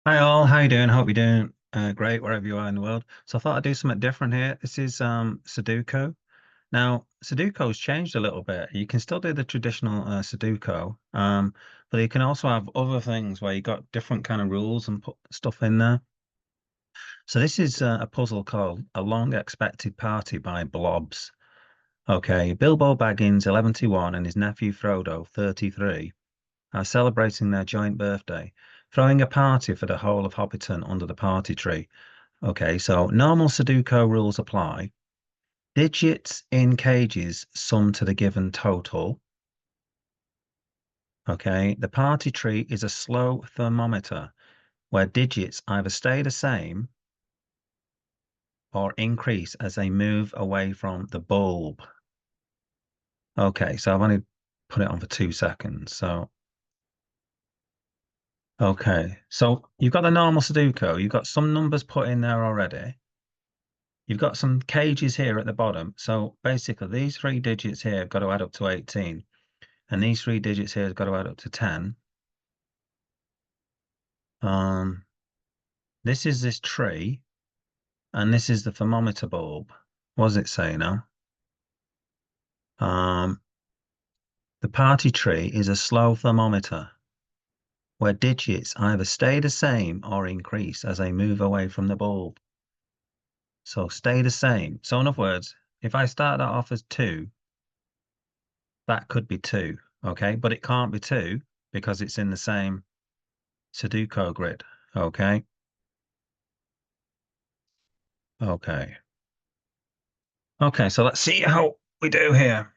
Hi all, how you doing? Hope you're doing great wherever you are in the world. So I thought I'd do something different here. This is Sudoku. Now, Sudoku's changed a little bit. You can still do the traditional Sudoku, but you can also have other things where you got different kind of rules and put stuff in there. So this is a puzzle called A Long Expected Party by Blobs. Okay, Bilbo Baggins, 11, and his nephew Frodo, 33, are celebrating their joint birthday, throwing a party for the whole of Hobbiton under the party tree. Okay, so normal Sudoku rules apply. Digits in cages sum to the given total. Okay, the party tree is a slow thermometer where digits either stay the same or increase as they move away from the bulb. Okay, so I've only put it on for 2 seconds. So, okay, so you've got the normal Sudoku, you've got some numbers put in there already. You've got some cages here at the bottom. So basically, these three digits here have got to add up to 18. And these three digits here have got to add up to 10. Um, this is this tree, and this is the thermometer bulb. What does it say now? Um, the party tree is a slow thermometer where digits either stay the same or increase as they move away from the bulb. So stay the same. So in other words, if I start that off as 2, that could be 2, okay? But it can't be 2 because it's in the same Sudoku grid, okay? Okay. Okay, so let's see how we do here.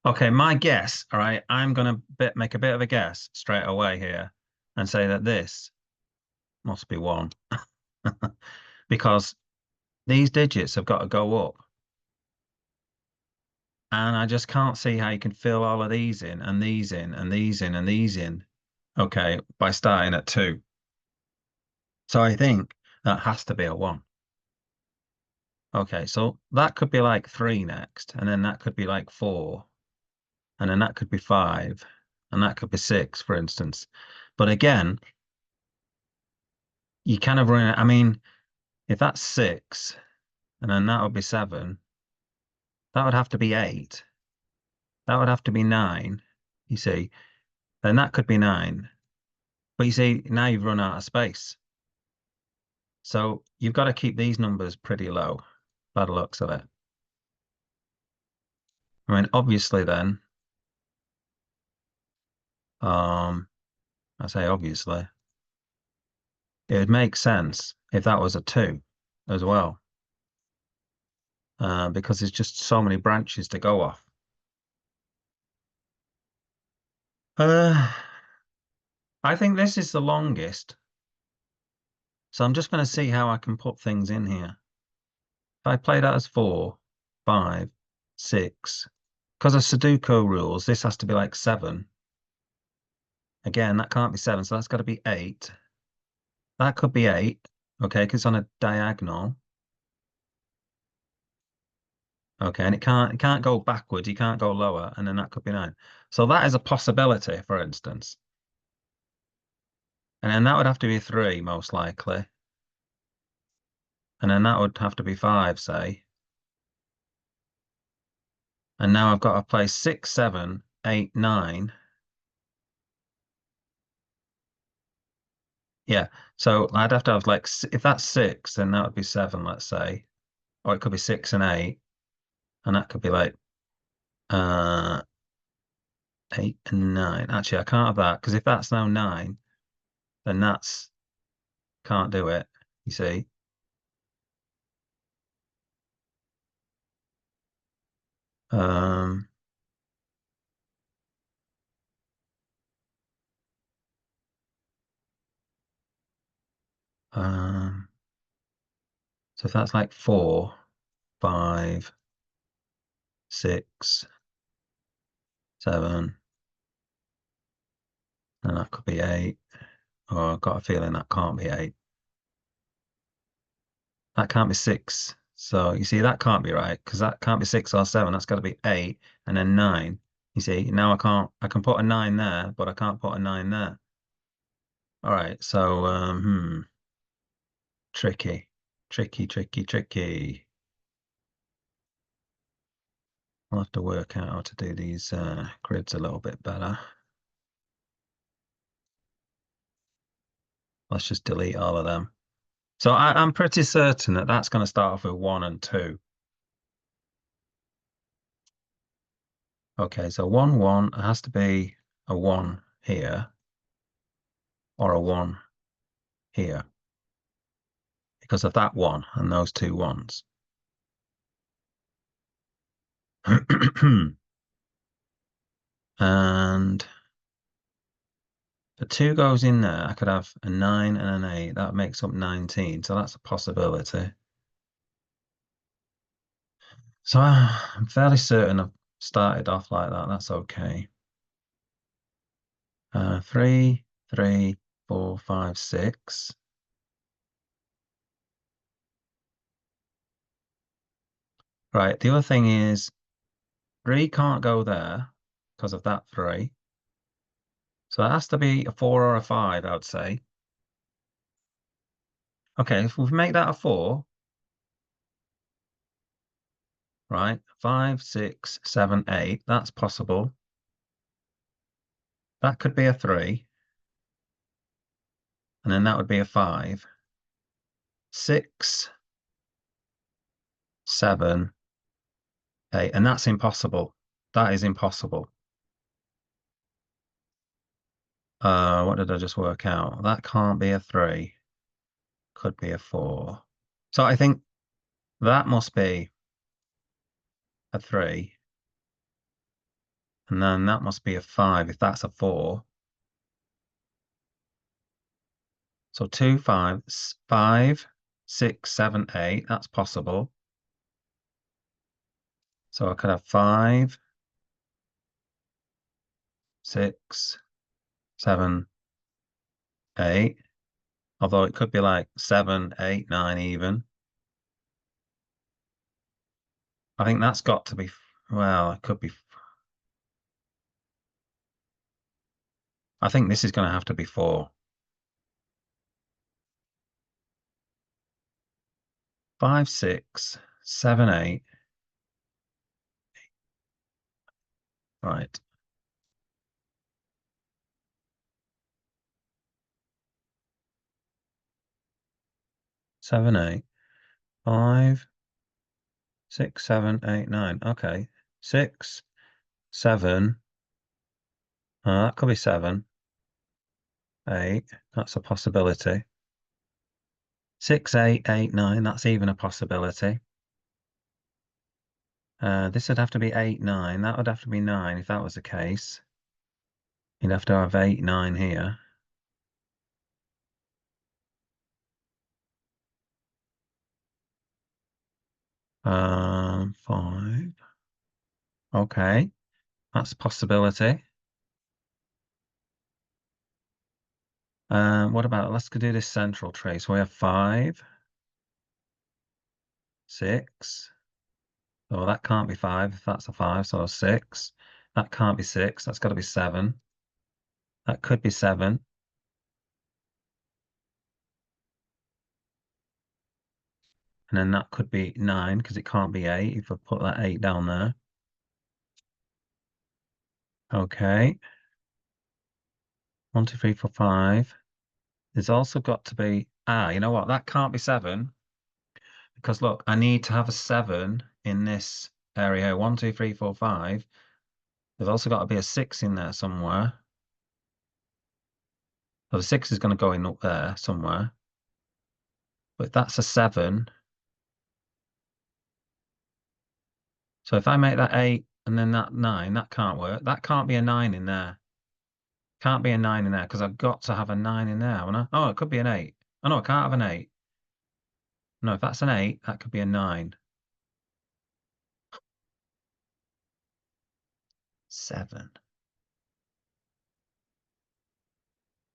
Okay, my guess, all right, I'm gonna make a bit of a guess straight away here and say that this must be 1 because these digits have got to go up. And I just can't see how you can fill all of these in and these in and these in and these in, okay, by starting at 2. So I think that has to be a 1. Okay, so that could be like 3 next, and then that could be like 4, and then that could be 5, and that could be 6, for instance. But again, you kind of run, I mean, if that's 6, and then that would be 7, that would have to be 8, that would have to be 9, you see, then that could be 9. But you see, now you've run out of space. So you've got to keep these numbers pretty low, by the looks of it. I mean, obviously then, um, I say obviously, it would make sense if that was a 2 as well, because there's just so many branches to go off. Uh, I think this is the longest, so I'm just going to see how I can put things in here. If I play that as 4, 5, 6, because of Sudoku rules, this has to be like 7. Again, that can't be 7, so that's got to be 8. That could be 8, okay, because it's on a diagonal. Okay, and it can't go backwards, you can't go lower, and then that could be 9. So that is a possibility, for instance. And then that would have to be 3, most likely. And then that would have to be 5, say. And now I've got to play 6, 7, 8, 9. Yeah, so I'd have to have like, if that's 6, then that would be 7, let's say. Or it could be 6 and 8. And that could be like uh 8 and 9. Actually, I can't have that, because if that's now 9, then that's can't do it, you see. Um, um, so if that's like 4, 5, 6, 7, and that could be 8. Or I've got a feeling that can't be 8. That can't be 6. So you see, that can't be right, because that can't be 6 or 7. That's got to be 8 and then 9. You see, now I can put a 9 there, but I can't put a 9 there. All right. So, tricky, tricky. I'll have to work out how to do these grids a little bit better. Let's just delete all of them. So I'm pretty certain that that's going to start off with 1 and 2. Okay, so 1, 1, it has to be a 1 here or a 1 here because of that 1 and those two ones. And the 2 goes in there. I could have a 9 and an 8. That makes up 19. So that's a possibility. So I'm fairly certain I've started off like that. That's okay. 3, 3, 4, 5, 6. Right. The other thing is 3 can't go there because of that 3. So it has to be a 4 or a 5, I would say. Okay, if we make that a 4, right? 5, 6, 7, 8. That's possible. That could be a 3. And then that would be a 5. 6, 7, 8. And that's impossible. That is impossible. What did I just work out? That can't be a 3. Could be a 4. So I think that must be a 3. And then that must be a 5 if that's a 4. So 2, 5, 5, 6, 7, 8. That's possible. So I could have 5, 6, 7, 8. Although it could be like 7, 8, 9 even. I think that's got to be, well, it could be. I think this is going to have to be 4. 5, 6, 7, 8. Right. 7, 8. 5, 6, 7, 8, 9. Okay. 6, 7. That could be 7, 8. That's a possibility. 6, 8, 8, 9. That's even a possibility. This would have to be 8, 9. That would have to be 9 if that was the case. You'd have to have 8, 9 here. Um, 5. Okay, that's a possibility. What about, let's go do this central tree. So we have 5, 6. Oh, that can't be 5 if that's a 5, so 6. That can't be 6. That's got to be 7. That could be 7. And then that could be 9 because it can't be 8 if I put that 8 down there. Okay. 1, 2, 3, 4, 5. There's also got to be, you know what? That can't be 7 because look, I need to have a 7 in this area. 1, 2, 3, 4, 5. There's also got to be a 6 in there somewhere. So the 6 is going to go in up there somewhere. But that's a 7. So if I make that 8 and then that 9, that can't work. That can't be a 9 in there. Can't be a 9 in there because I've got to have a 9 in there, haven't I? Oh, it could be an 8. Oh, no, I can't have an 8. No, if that's an 8, that could be a 9. 7.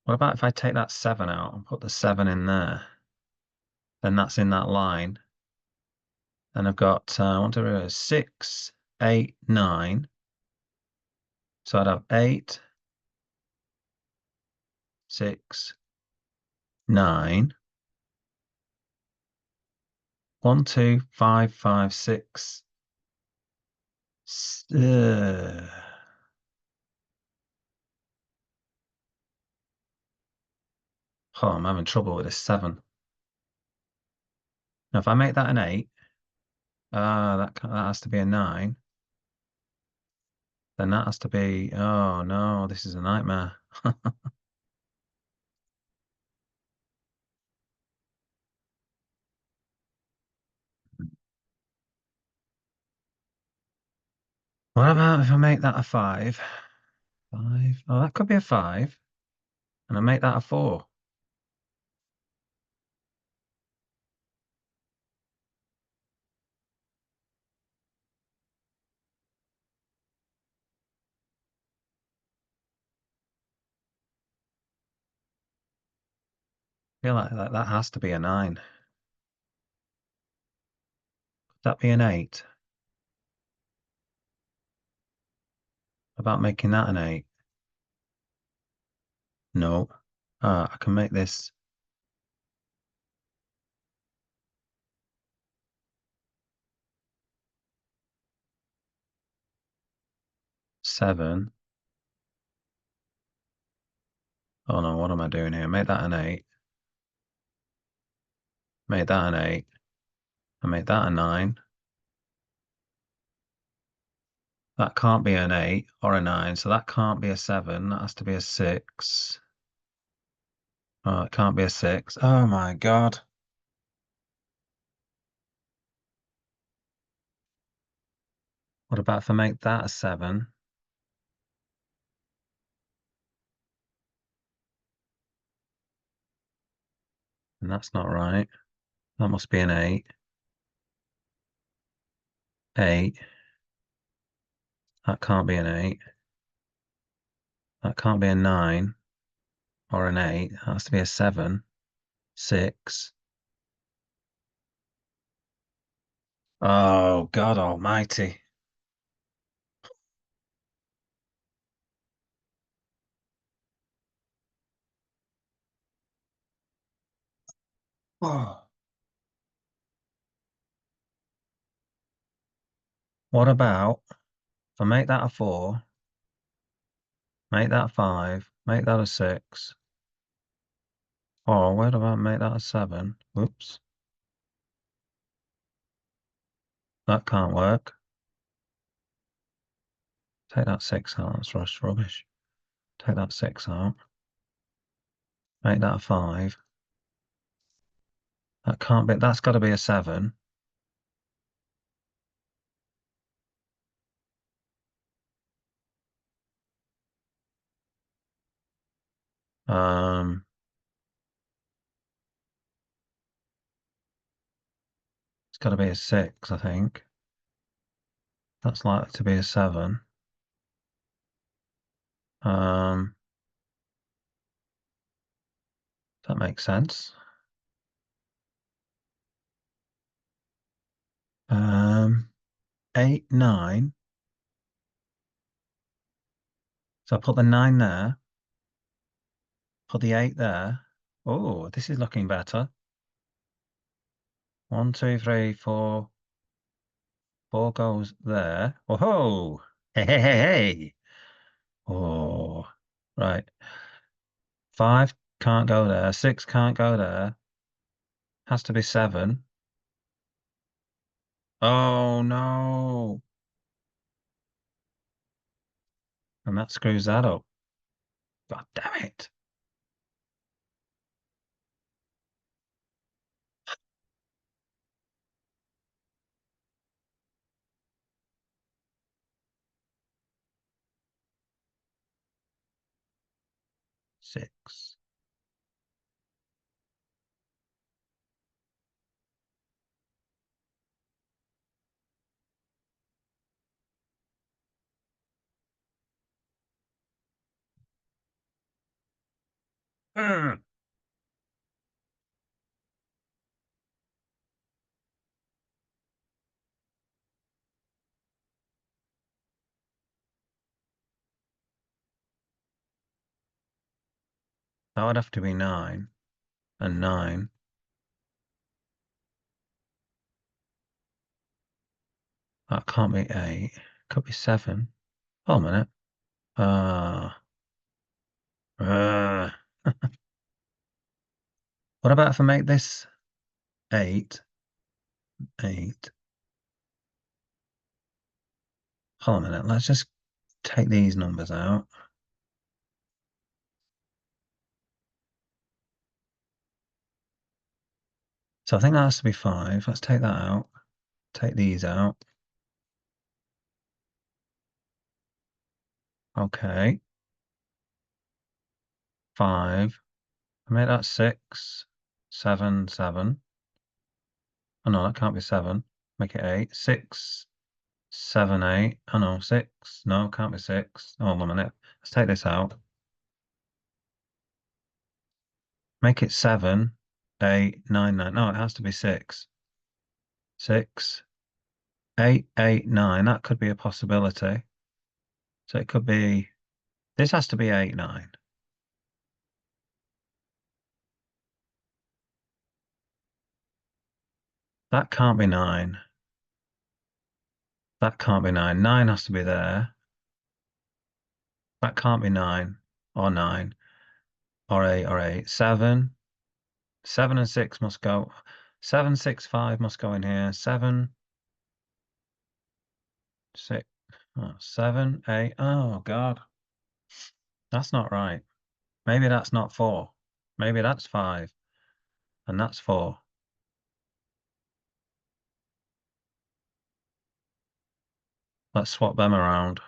What about if I take that 7 out and put the 7 in there? Then that's in that line. Then I've got, I want to 6, 8, 9. So I'd have 8, 6, 9, 1, 2, 5, 5, 6. S- uh, oh, I'm having trouble with this 7. Now, if I make that an 8, that has to be a 9. Then that has to be, oh no, this is a nightmare. What about if I make that a 5? 5. Oh, that could be a 5. And I make that a 4. I feel like that has to be a 9. Could that be an 8? About making that an 8? No. I can make this 7. Oh no, what am I doing here? Make that an 8. Make that an 8. And make that a 9. That can't be an 8 or a 9, so that can't be a 7. That has to be a 6. Oh, it can't be a 6. Oh my God. What about if I make that a 7? And that's not right. That must be an 8. 8. That can't be an 8. That can't be a 9 or an 8. That has to be a 7. 6. Oh, God almighty. Oh. What about if I make that a 4, make that a 5, make that a 6? Oh, where do I make that a 7? Whoops. That can't work. Take that 6 out. That's rubbish. Take that 6 out. Make that a 5. That can't be. That's got to be a 7. Um, it's got to be a 6, I think. That's likely to be a 7. Um, that makes sense. 8, 9. So I put the 9 there. Put the 8 there. Oh, this is looking better. 1, 2, 3, 4. 4 goes there. Oh, hey, hey, hey, hey. Oh, right. 5 can't go there. 6 can't go there. Has to be 7. Oh, no. And that screws that up. God damn it. Six. Mm. That would have to be 9. and 9. That can't be 8. Could be 7. Hold a minute. Uh, uh. What about if I make this 8? 8. Hold a minute. Let's just take these numbers out. So I think that has to be 5. Let's take that out. Take these out. Okay. 5. I made that 6. 7, 7. Oh no, that can't be 7. Make it 8. 6, 7, 8. Oh no, 6. No, can't be 6. Hold on a minute. Let's take this out. Make it 7, 8, 9, 9. No, it has to be 6. 6, 8, 8, 9. That could be a possibility. So it could be, this has to be 8, 9. That can't be 9. That can't be 9. 9 has to be there. That can't be 9 or 9 or 8 or 8. 7. 7 and 6 must go. 7, 6, 5 must go in here. 7, 6, 7, 8. Oh, God. That's not right. Maybe that's not 4. Maybe that's 5. And that's 4. Let's swap them around.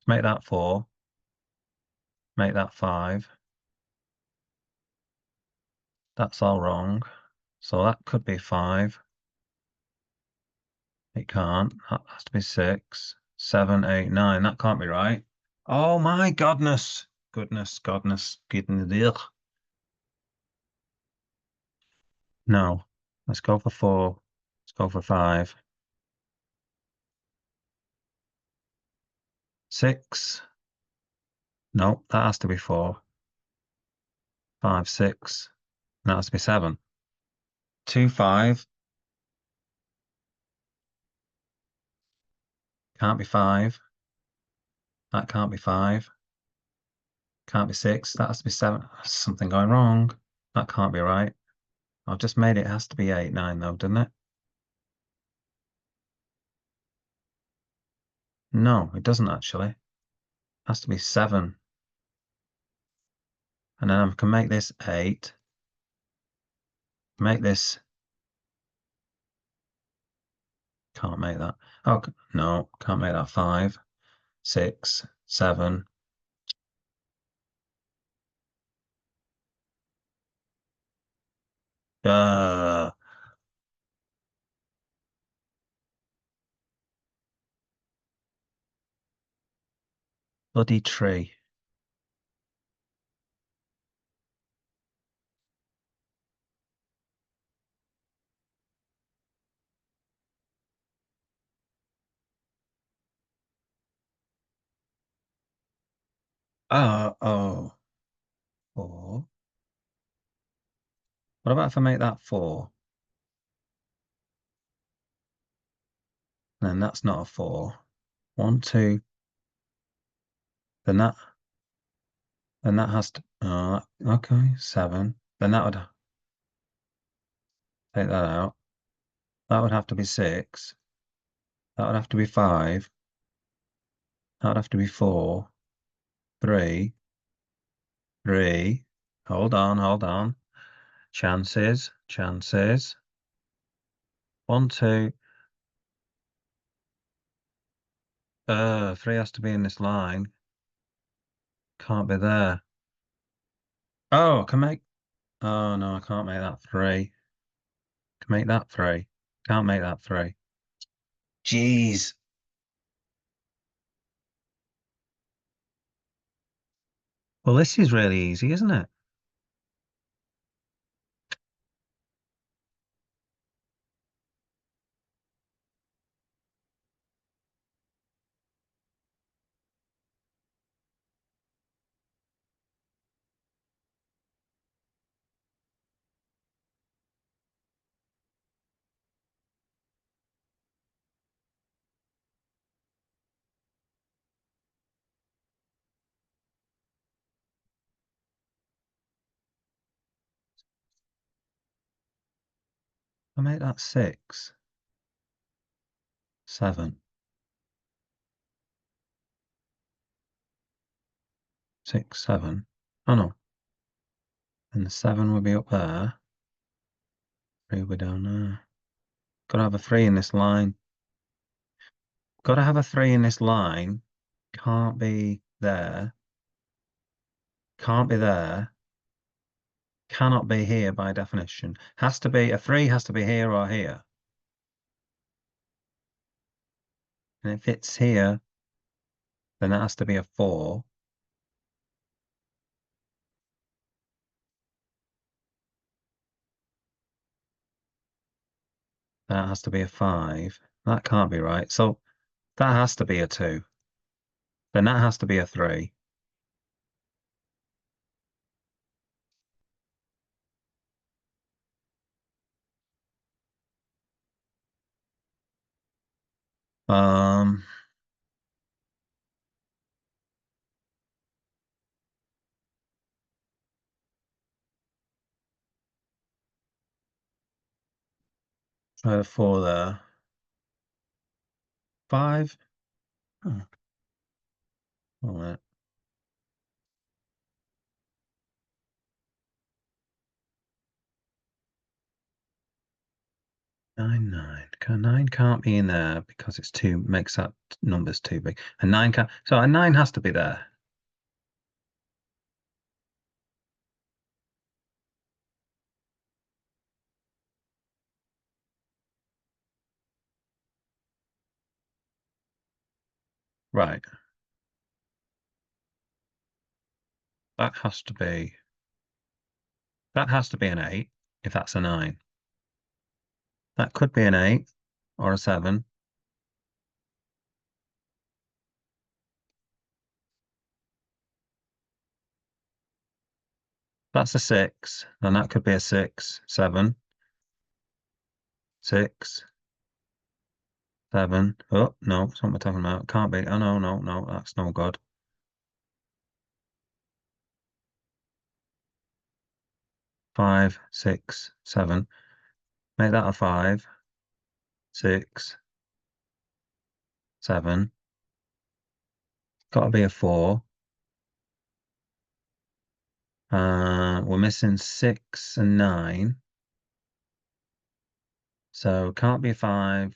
Make that 4. Make that 5. That's all wrong. So that could be 5. It can't. That has to be 6, 7, 8, 9. That can't be right. Oh my goodness. Goodness. Ugh. No. Let's go for 4. Let's go for 5. 6. No, that has to be 4. 5, 6. That has to be 7. 2, 5. Can't be 5. That can't be 5. Can't be 6. That has to be 7. Something going wrong. That can't be right. I've just made it. It has to be 8, 9 though, didn't it? No, it doesn't actually. It has to be 7. And then I can make this 8. Make this. Can't make that. Oh, no, can't make that 5, 6, 7. Uh, bloody tree. Oh, 4. What about if I make that 4? Then that's not a 4. 1, 2. Then that has to. Okay, 7. Then that would take that out. That would have to be 6. That would have to be 5. That would have to be 4. 3. 3. Hold on. Chances. 1, 2. 3 has to be in this line. Can't be there. Oh, I can make. Oh no, I can't make that 3. Can make that 3. Can't make that 3. Jeez. Well, this is really easy, isn't it? I make that 6, 7, 6, 7. Oh no. And the 7 will be up there. 3 will be down there. Gotta have a 3 in this line. Gotta have a 3 in this line. Can't be there. Can't be there. Cannot be here by definition. Has to be, a 3 has to be here or here. And if it's here, then that has to be a 4. That has to be a 5. That can't be right. So that has to be a 2. Then that has to be a 3. Um, try the 4 there. 5. Oh, all right. 9, 9. 9 can't be in there because it's too, makes that numbers too big. And 9 can't, so a 9 has to be there. Right. That has to be, that has to be an 8 if that's a 9. That could be an 8 or a 7. That's a 6. Then that could be a 6, 7, 6, 7. Oh, no, that's what we're talking about. Can't be. Oh, no, no, no, that's no good. 5, 6, 7. Make that a 5, 6, 7. Got to be a 4. We're missing 6 and 9. So can't be a 5.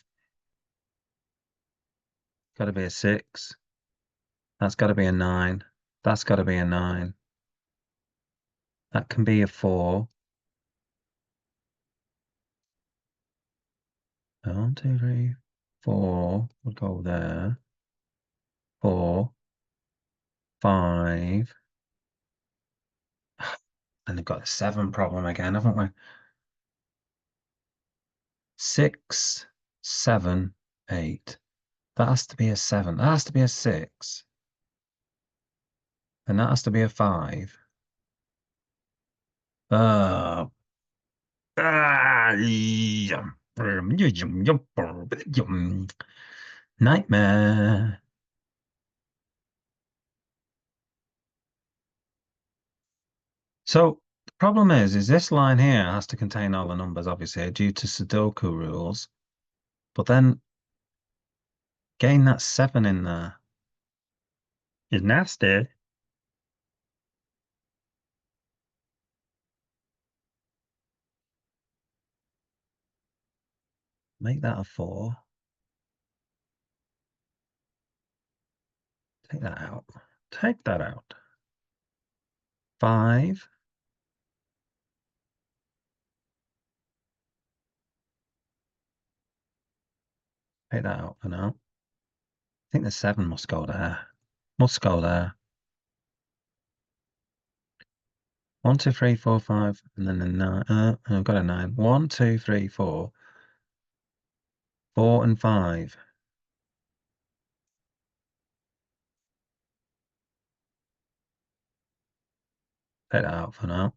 Got to be a 6. That's got to be a 9. That's got to be a 9. That can be a 4. 1, 2, 3, 4. We'll go there. 4, 5. And they've got the 7 problem again, haven't we? 6, 7, 8. That has to be a 7. That has to be a 6. And that has to be a 5. Uh, Nightmare. So the problem is this line here has to contain all the numbers, obviously, due to Sudoku rules. But then getting that 7 in there is nasty. Make that a 4. Take that out. Take that out. 5. Take that out for now. I think the 7 must go there. Must go there. 1, 2, 3, 4, 5, and then the 9. I've got a 9. 1, 2, 3, 4. 4 and 5. Take that out for now.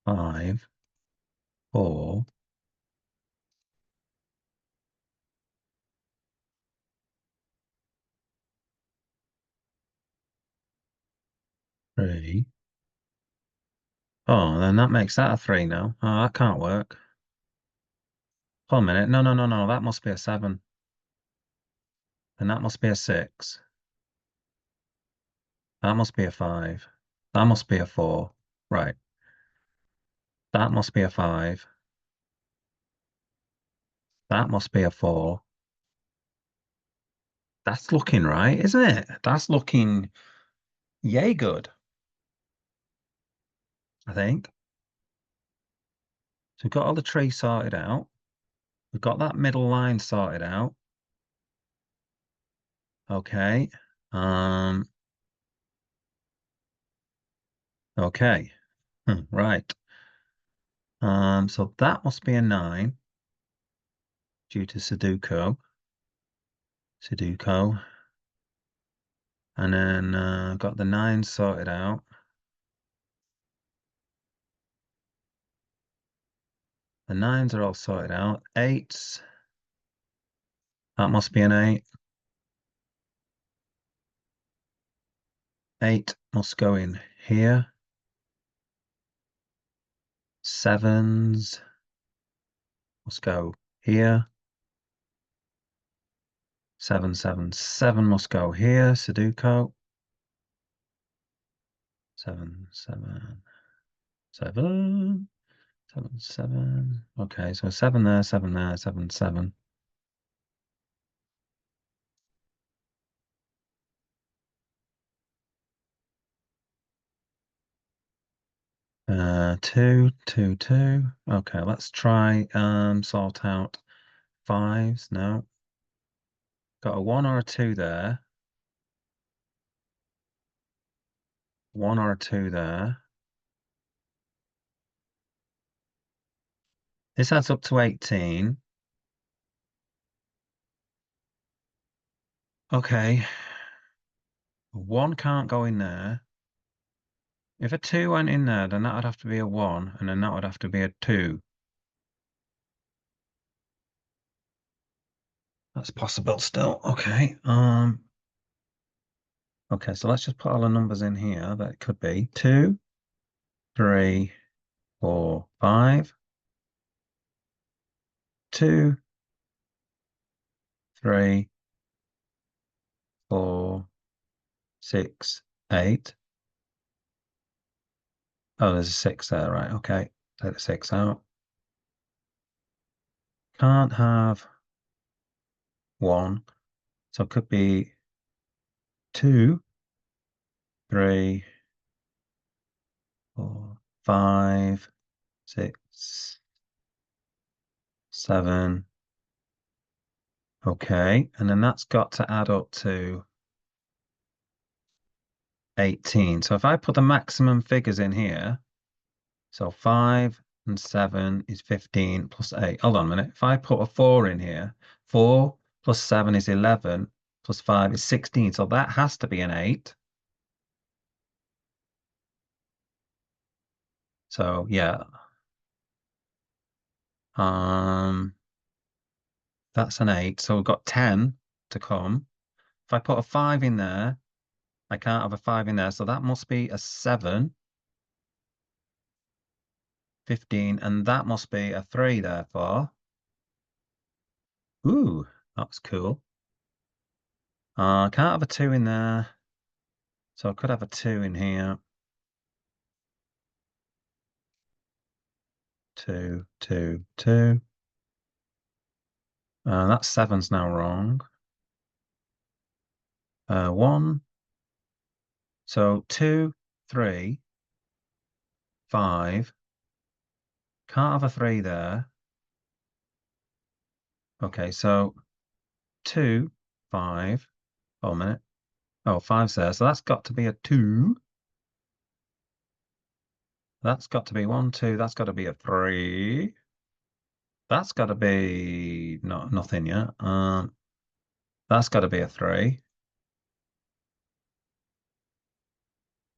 5, 4. Oh, then that makes that a 3 now. Oh, that can't work. Hold on a minute. No, no, no, no. That must be a 7. Then that must be a 6. That must be a 5. That must be a 4. Right. That must be a 5. That must be a 4. That's looking right, isn't it? That's looking yay good, I think. So we've got all the tree sorted out. We've got that middle line sorted out. Okay. Um, okay. Right. So that must be a 9 due to Sudoku. Sudoku. And then got the 9 sorted out. The 9s are all sorted out. 8s. That must be an 8. 8 must go in here. 7s must go here. 7, 7, 7 must go here. Sudoku. 7, 7, 7, 7, 7. Okay, so 7 there, 7 there, 7, 7. 2, 2, 2. Okay, let's try sort out 5s. No. Got a 1 or a 2 there. 1 or a 2 there. This adds up to 18. Okay. 1 can't go in there. If a 2 went in there, then that would have to be a 1, and then that would have to be a 2. That's possible still. Okay. Okay, so let's just put all the numbers in here that it could be. 2, 3, 4, 5. 2, 3, 4, 6, 8. Oh, there's a 6 there, right? Okay. Take the 6 out. Can't have 1. So it could be 2, 3, 4, 5, 6, 7. Okay. And then that's got to add up to 18. So if I put the maximum figures in here, so 5 and 7 is 15 plus 8. Hold on a minute. If I put a 4 in here, 4 plus 7 is 11 plus 5 is 16. So that has to be an 8. So yeah, that's an 8. So we've got 10 to come. If I put a 5 in there, I can't have a 5 in there. So that must be a 7, 15, and that must be a 3 therefore. Ooh, that's cool. I can't have a 2 in there. So I could have a 2 in here. 2, 2, 2. That 7's now wrong. 1. So 2, 3, 5. Can't have a 3 there. Okay, so 2, 5. Oh, a minute. Oh, 5's there. So that's got to be a 2. That's got to be 1, 2. That's got to be a 3. That's got to be nothing yet. That's got to be a 3.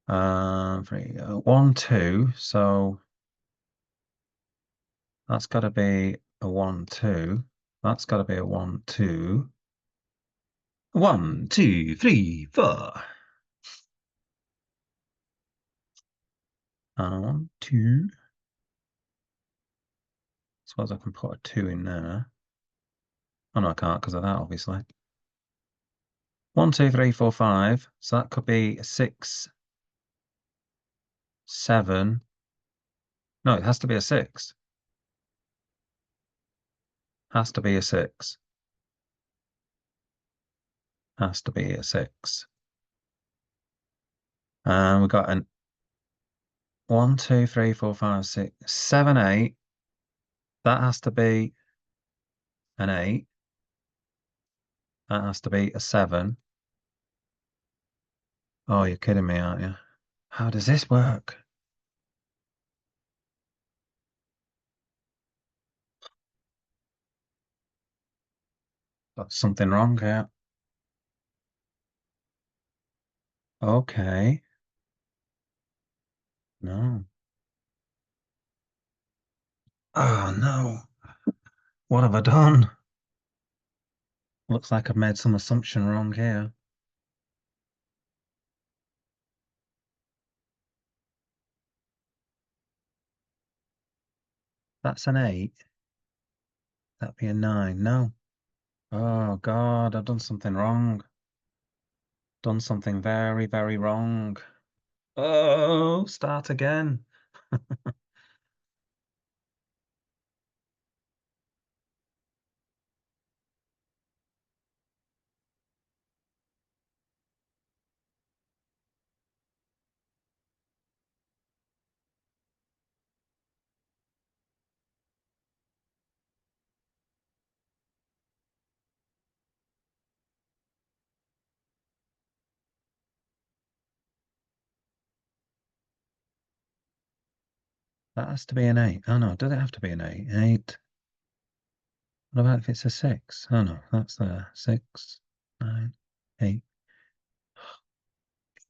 3, 1, 2. So that's got to be a 1, 2. That's got to be a 1, 2. 1, 2, 3, 4. 2. Suppose I can put a 2 in there. Oh no, I can't because of that, obviously. 1, 2, 3, 4, 5. So that could be a 6, 7. No, it has to be a 6. Has to be a 6. Has to be a 6. And we've got an 1, 2, 3, 4, 5, 6, 7, 8. That has to be an 8. That has to be a 7. Oh, you're kidding me, aren't you? How does this work? Got something wrong here. Okay. No. Oh, no. What have I done? Looks like I've made some assumption wrong here. That's an 8. That'd be a 9. No. Oh, God, I've done something wrong. Done something very, very wrong. Oh, start again. That has to be an 8. Oh, no, does it have to be an 8? 8. What about if it's a 6? Oh, no, that's there. 6, 9, 8.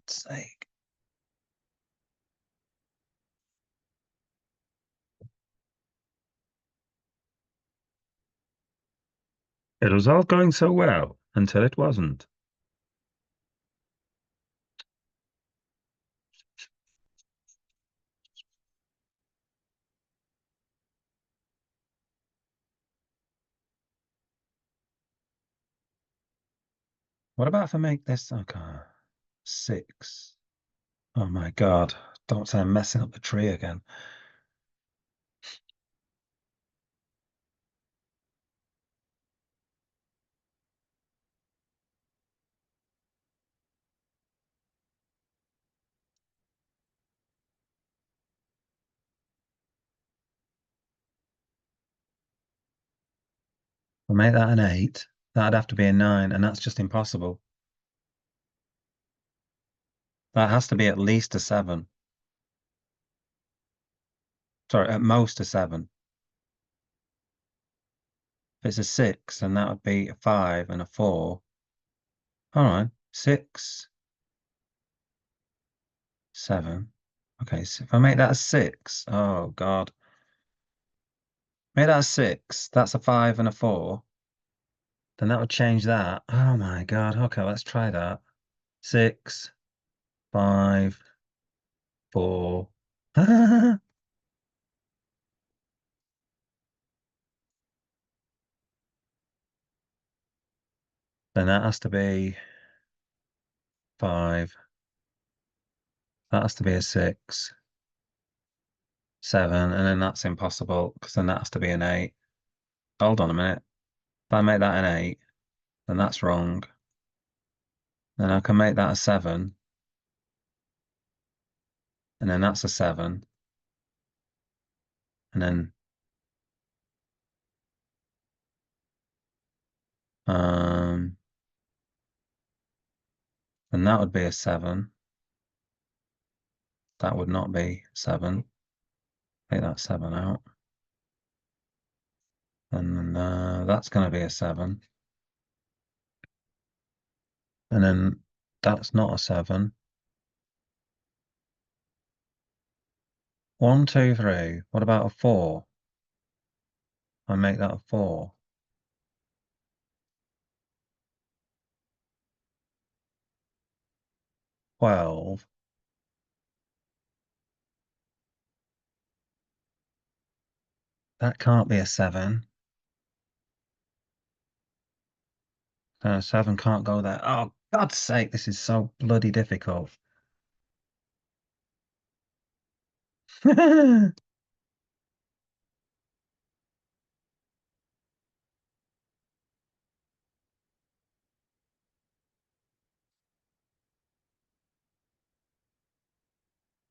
God's sake. It was all going so well until it wasn't. What about if I make this, okay, 6? Oh my God. Don't say I'm messing up the tree again. I'll make that an 8. That'd have to be a 9, and that's just impossible. That has to be at least a 7. Sorry, at most a 7. If it's a 6, then that would be a 5 and a 4. All right, 6, 7. Okay, so if I make that a 6, oh God. Make that a 6, that's a 5 and a 4. Then that would change that. Oh my God. Okay, let's try that. 6, 5, 4. Then that has to be 5. That has to be a 6, 7, and then that's impossible because then that has to be an 8. Hold on a minute. If I make that an 8, then that's wrong. Then I can make that a 7, and then that's a 7, and then um, then that would be a 7. That would not be 7. Take that 7 out. And then that's going to be a 7. And then that's not a 7. 1, 2, 3. What about a 4? I make that a 4. 12. That can't be a 7. 7 can't go there. Oh, God's sake, this is so bloody difficult. You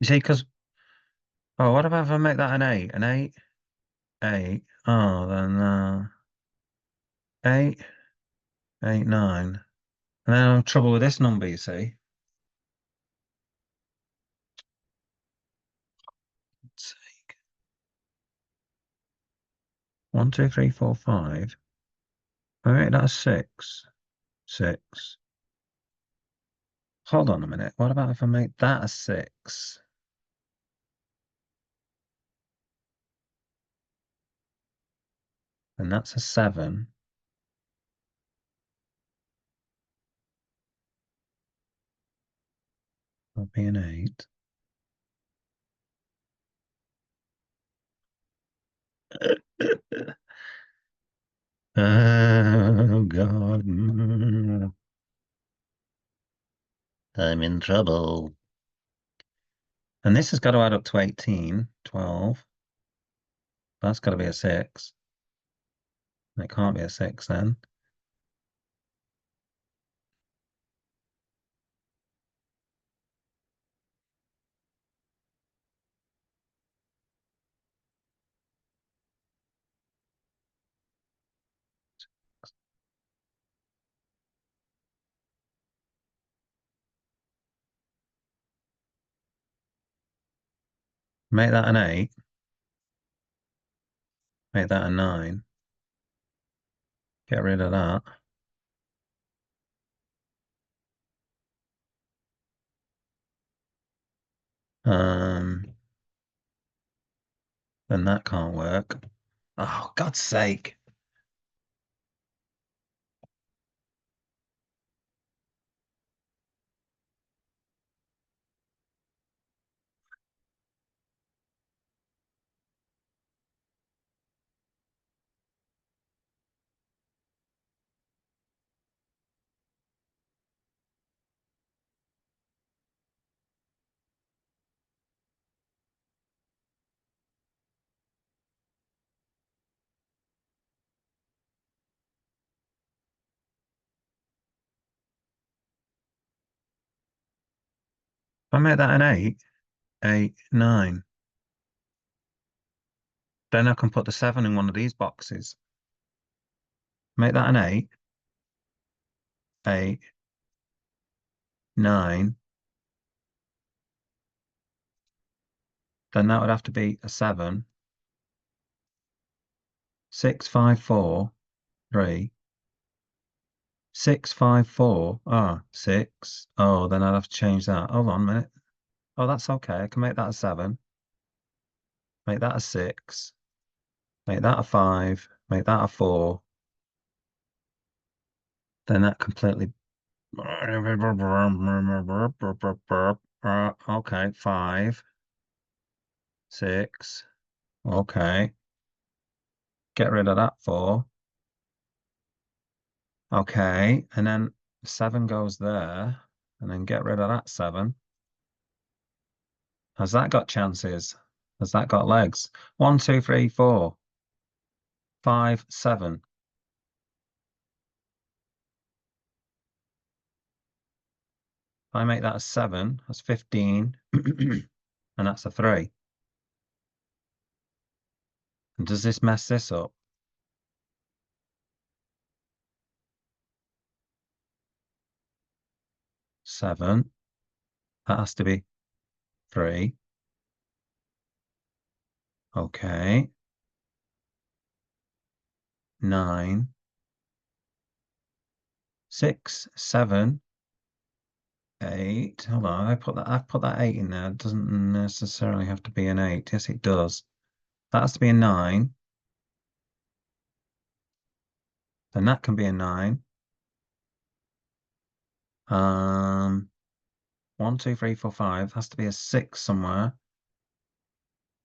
see, because, oh, what about if I make that an 8? An 8? 8. Oh, then 8, 8, 9. And then I'm trouble with this number, you see. Let's see. 1, 2, 3, 4, 5. All right, that's 6. 6. Hold on a minute. What about if I make that a 6? And that's a 7. That'll be an 8. Oh, God. I'm in trouble. And this has got to add up to 18, 12. That's got to be a 6. It can't be a 6 then. Make that an 8. Make that a 9. Get rid of that. Then that can't work. Oh, God's sake. If I make that an 8, 8, 9, then I can put the 7 in one of these boxes. Make that an 8, 8, 9. Then that would have to be a 7. 6, 5, 4, 3. 6, 5, 4. Ah, 6. Oh, then I'd have to change that. Hold on a minute. Oh, that's okay. I can make that a 7. Make that a 6. Make that a 5. Make that a 4. Then that completely. Okay, 5, 6. Okay. Get rid of that 4. Okay. And then 7 goes there. And then get rid of that 7. Has that got chances? Has that got legs? 1, 2, 3, 4, 5, 7. If I make that a 7, that's 15. And that's a 3. And does this mess this up? 7. That has to be 3. Okay. 9. 6, 7, 8. Hold on, I've put that 8 in there. It doesn't necessarily have to be an 8. Yes, it does. That has to be a 9. Then that can be a 9. 1, 2, 3, 4, 5. Has to be a 6 somewhere.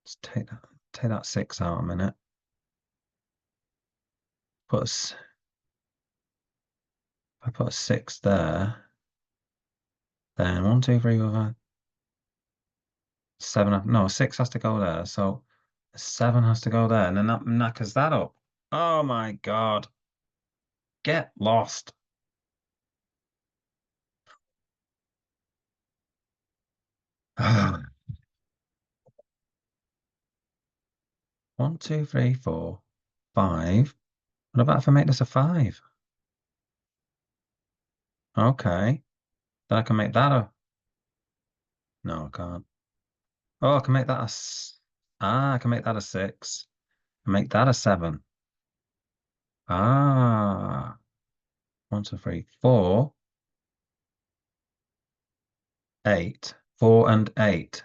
Let's take that 6 out a minute. put a, if I put a 6 there, then 1, 2, 3, 4, 5, 7. No, 6 has to go there. So 7 has to go there, and then that knackers that up. Oh my God. Get lost. One, two, three, four, 5. What about if I make this a 5? Okay. Then I can make that a... No, I can't. Oh, I can make that a... I can make that a 6. Make that a 7. Ah. 1, 2, 3, 4, 8. 4 and 8.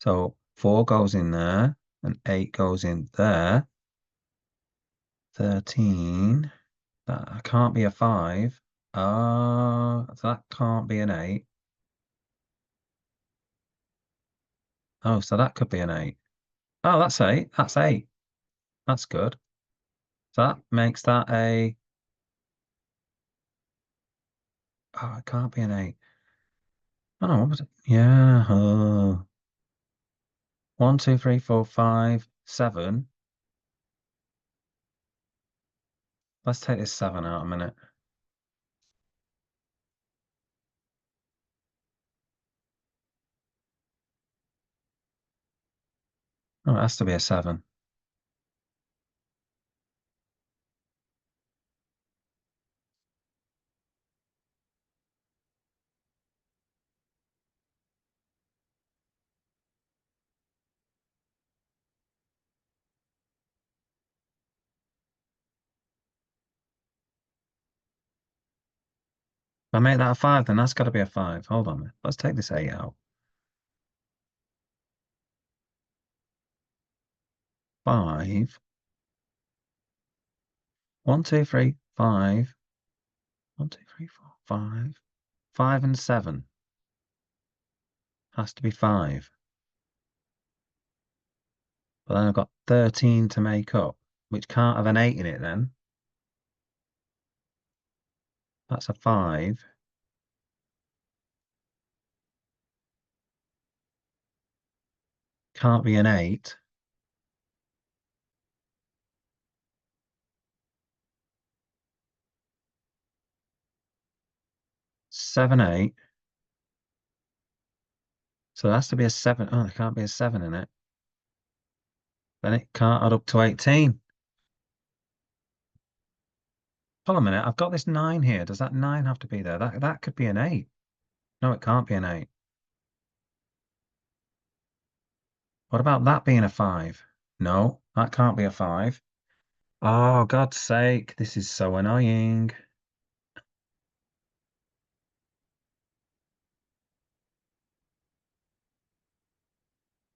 So 4 goes in there, and 8 goes in there. 13. That can't be a 5. That can't be an 8. Oh, so that could be an 8. Oh, that's 8. That's 8. That's good. So that makes that a... Oh, it can't be an 8. Oh, no, what was it? Yeah. Oh. 1, 2, 3, 4, 5, 7. Let's take this 7 out a minute. Oh, it has to be a 7. If I make that a 5, then that's got to be a 5. Hold on a minute. Let's take this 8 out. 5. 1, 2, 3, 5. 1, 2, 3, 4, 5. 5 and 7. Has to be 5. But then I've got 13 to make up, which can't have an 8 in it then. That's a 5. Can't be an 8. 7, 8. So there has to be a 7. Oh, there can't be a 7 in it. Then it can't add up to 18. Hold on a minute. I've got this 9 here. Does that 9 have to be there? That could be an 8. No, it can't be an 8. What about that being a 5? No, that can't be a 5. Oh, God's sake. This is so annoying.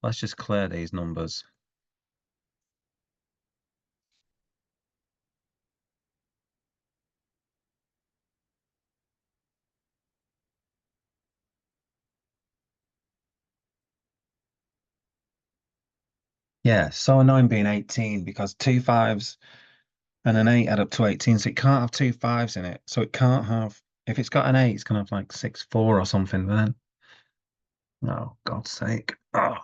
Let's just clear these numbers. Yeah, so annoying being 18 because 2 5s and an 8 add up to 18. So it can't have 2 5s in it. So it can't have, if it's got an 8, it's going to have like 6, 4 or something. But then, oh, God's sake. Oh.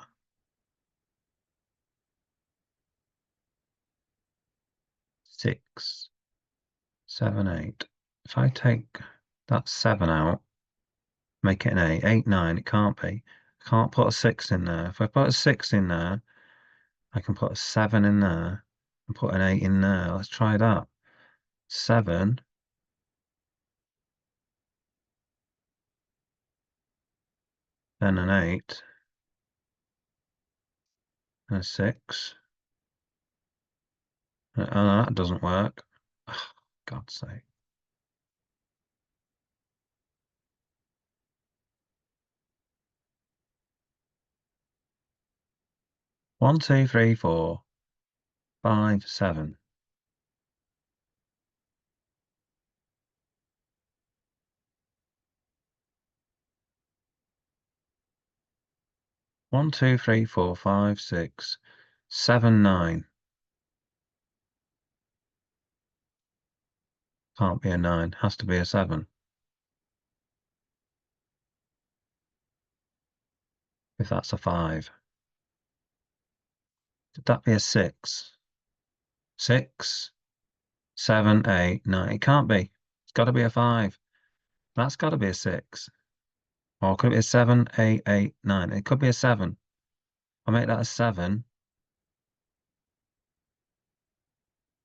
6, 7, 8. If I take that 7 out, make it an 8, 8, 9, it can't be. I can't put a 6 in there. If I put a 6 in there, I can put a 7 in there and put an 8 in there. Let's try that. 7, then an 8, and a 6. Oh, that doesn't work. Oh, God's sake. 1, 2, 3, 4, 5, 7. 1, 2, 3, 4, 5, 6, 7, 9. Can't be a 9. Has to be a 7. If that's a 5. Could that be a 6? 6, 7, 8, 9. It can't be. It's got to be a 5. That's got to be a 6. Or could it be a 7, 8, 8, 9? It could be a 7. I'll make that a 7.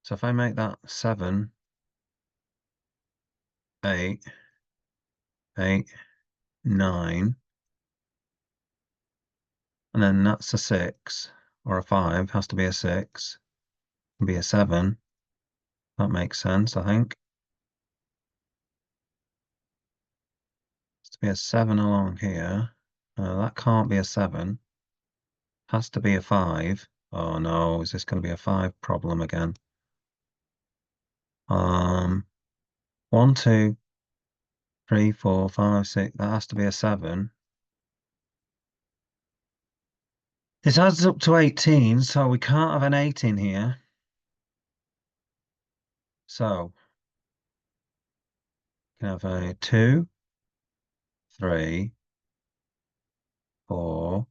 So if I make that 7, 8, 8, 9, and then that's a 6 or a 5, has to be a 6, can be a 7. That makes sense, I think. Has to be a 7 along here. That can't be a 7. Has to be a 5. Oh no, is this going to be a 5 problem again? 1, 2, 3, 4, 5, 6. That has to be a 7. It adds up to 18, so we can't have an 8 in here. So we can have a 2, 3, 4,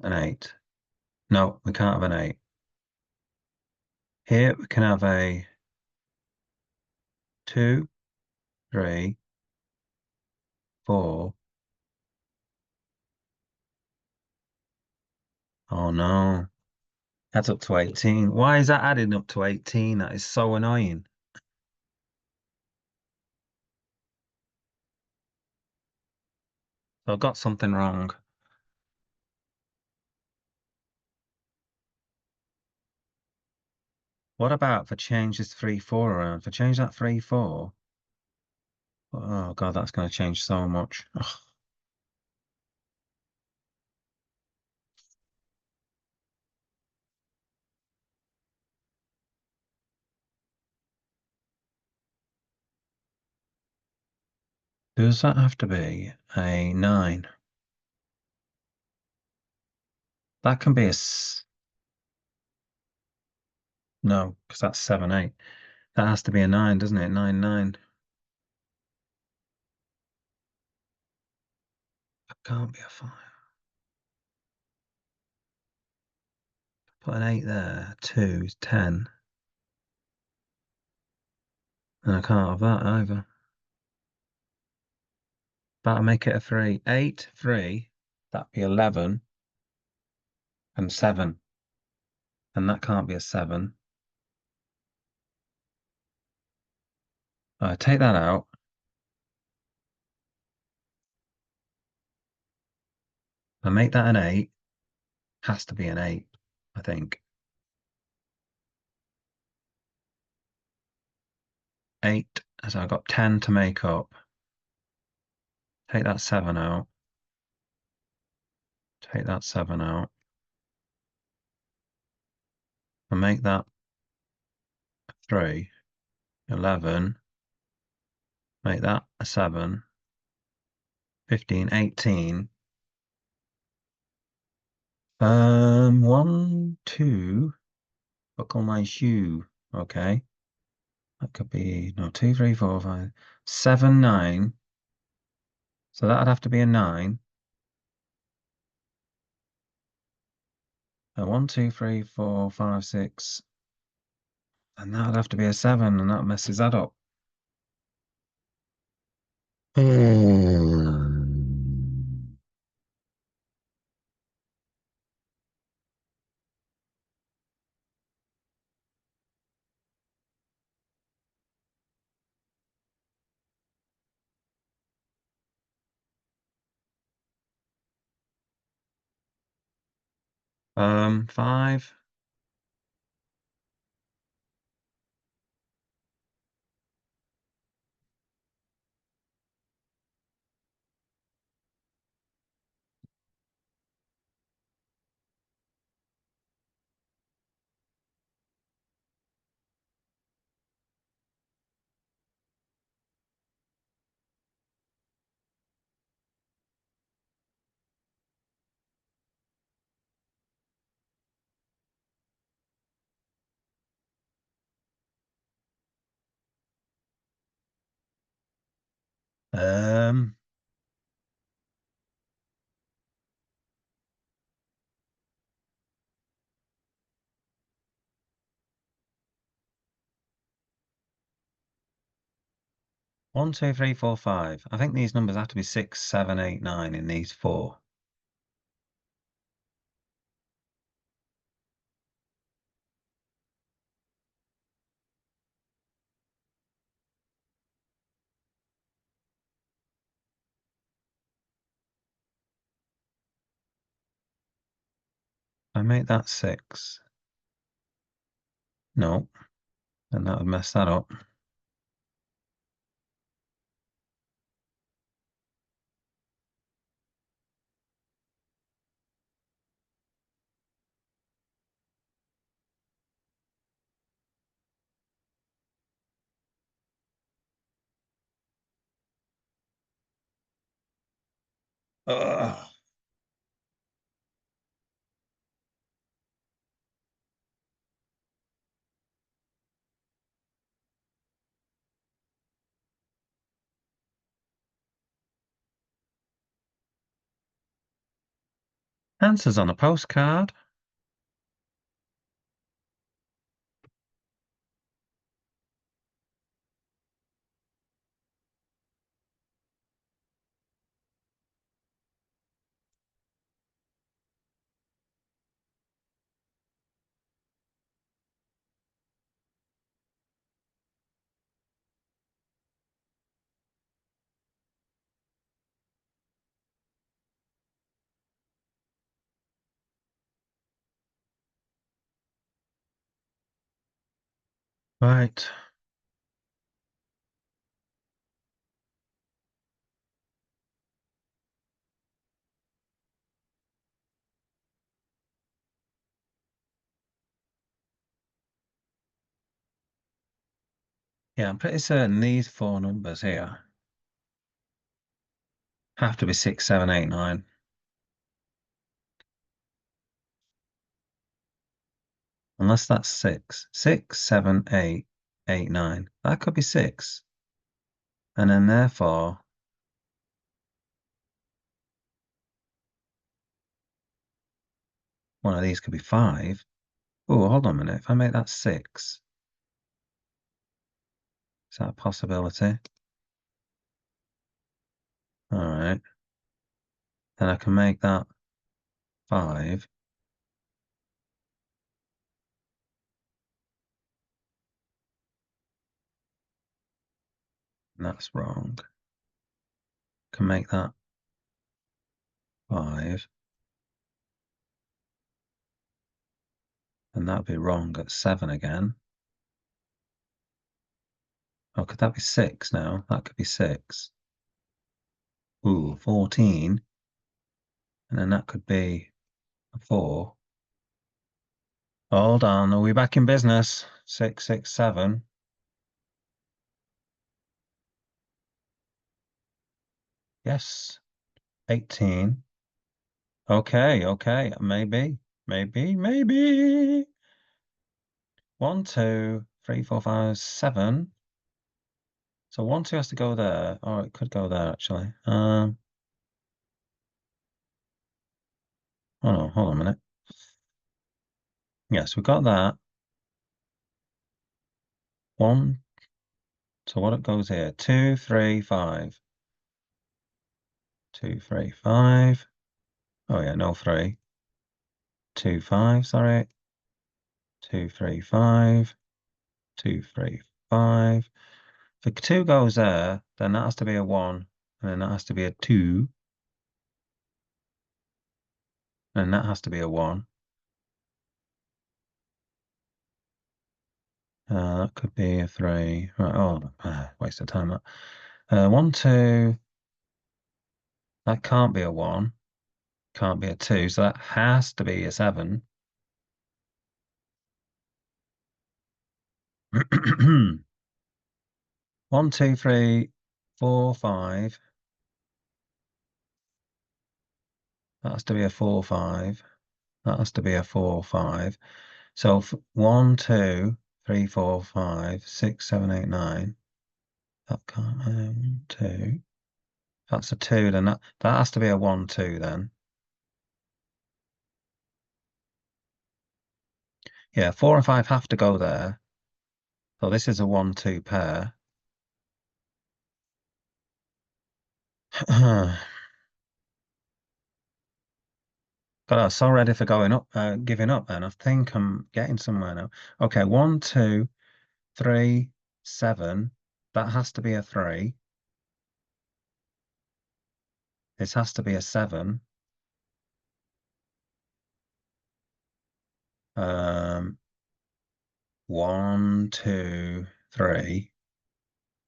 and 8. No, we can't have an 8. Here we can have a 2, 3, 4. Oh no. That's up to 18. Why is that adding up to 18? That is so annoying. So I've got something wrong. What about if I change this 3, 4 around? If I change that 3, 4, oh God, that's going to change so much. Ugh. Does that have to be a 9? That can be a no, because that's 7, 8. That has to be a 9, doesn't it? 9, 9. That can't be a 5. Put an 8 there. 2 is 10. And I can't have that either. That'll make it a 3. 8, 3. That'd be 11 and 7. And that can't be a 7. Take that out. And make that an 8. Has to be an 8, I think. 8, so I've got 10 to make up. Take that 7 out. Take that 7 out. And make that 3. 11. Make that a 7. 15, 18. 1, 2. Buckle my shoe. Okay. That could be, no, 2, 3, 4, 5, 7, 9. So that'd have to be a 9. 1, 2, 3, 4, 5, 6. And that'd have to be a 7, and that messes that up. Hmm. 5. Um, 1, 2, 3, 4, 5. I think these numbers have to be 6, 7, 8, 9 in these four. I make that 6. No, then that would mess that up. Ugh. Answers on a postcard. Right. Yeah, I'm pretty certain these four numbers here have to be 6, 7, 8, 9. Unless that's 6. 6, 7, 8, 8, 9. That could be 6. And then therefore, one of these could be 5. Oh, hold on a minute. If I make that 6, is that a possibility? All right. Then I can make that 5. And that's wrong. Can make that 5. And that'd be wrong at 7 again. Oh, could that be 6 now? That could be 6. Ooh, 14. And then that could be a 4. Hold on, are we back in business? 6, 6, 7. Yes. 18. Okay, okay. Maybe. 1, 2, 3, 4, 5, 7. So 1, 2 has to go there. Oh, it could go there actually. Oh no, hold on a minute. Yes, we got that. 1. So what it goes here? 2, 3, 5. 2, 3, 5. Oh yeah, no 3. 2, 5, sorry. 2, 3, 5. 2, 3, 5. If 2 goes there, then that has to be a 1. And then that has to be a 2. And that has to be a 1. That could be a 3. Right, oh, waste of time. 1, 2. That can't be a 1. Can't be a 2. So that has to be a 7. 1, 2, 3, 4, 5. That has to be a 4, 5. That has to be a 4, 5. So 1, 2, 3, 4, 5, 6, 7, 8, 9. That can't 1, 2. That's a 2, then that has to be a 1, 2 then. Yeah, 4 and 5 have to go there. So this is a 1, 2 pair. God, I'm so ready for going up, giving up then. I think I'm getting somewhere now. Okay, 1, 2, 3, 7. That has to be a 3. This has to be a 7. 1, 2, 3,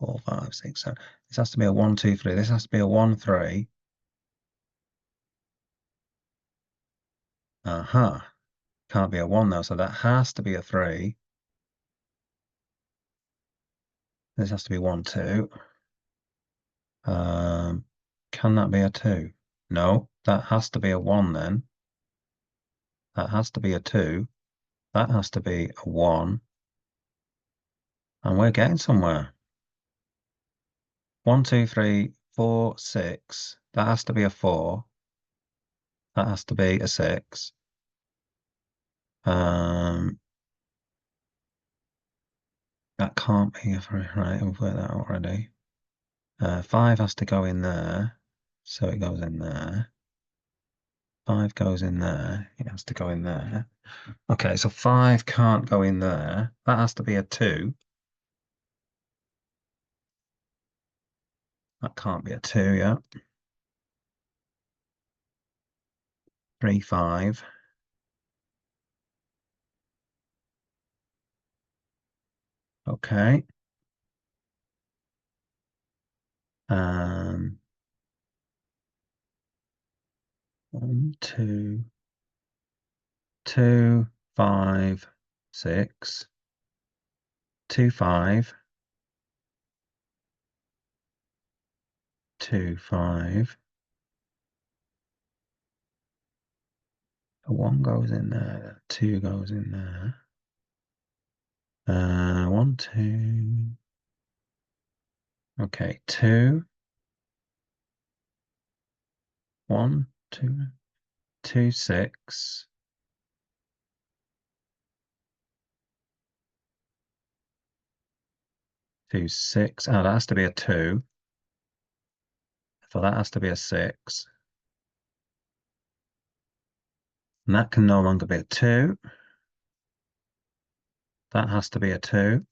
4, 5, 6, 7. This has to be a 1, 2, 3. This has to be a 1, 3. Uh-huh. Can't be a 1 though, so that has to be a 3. This has to be 1, 2. Can that be a 2? No, that has to be a 1 then. That has to be a 2. That has to be a 1. And we're getting somewhere. 1, 2, 3, 4, 6. That has to be a 4. That has to be a 6. That can't be a 3. Right, we've worked that out already. 5 has to go in there. So it goes in there. 5 goes in there. It has to go in there. Okay, so 5 can't go in there. That has to be a 2. That can't be a 2, yeah. 3, 5. Okay. 1, 2, 2, 5, 6. 2, 5. 2, 5. A 1 goes in there. 2 goes in there. 1, 2. Okay, 2. 1, 2, 2, 6. 2, 6. Oh, that has to be a 2. So that has to be a 6. And that can no longer be a 2. That has to be a 2.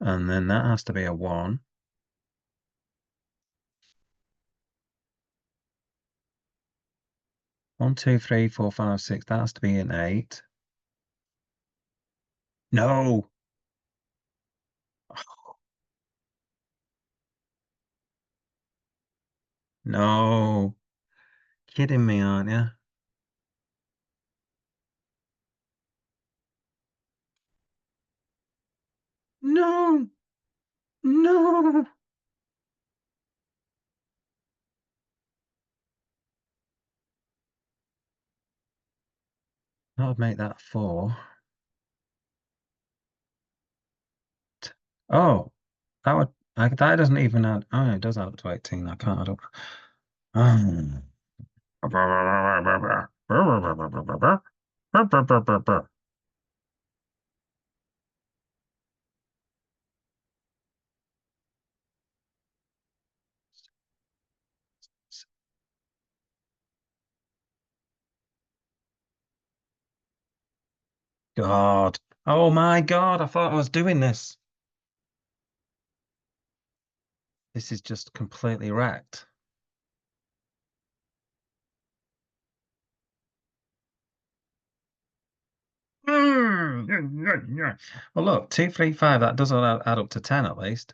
And then that has to be a 1. 1, 2, 3, 4, 5, 6. That has to be an 8. No! No! Kidding me, aren't you? No! No! That would make that 4. Oh, that would that doesn't even add. Oh, it does add up to 18. I can't add up. Oh. God. Oh my God, I thought I was doing this. This is just completely wrecked. Well, look, 2, 3, 5, that does add up to 10 at least.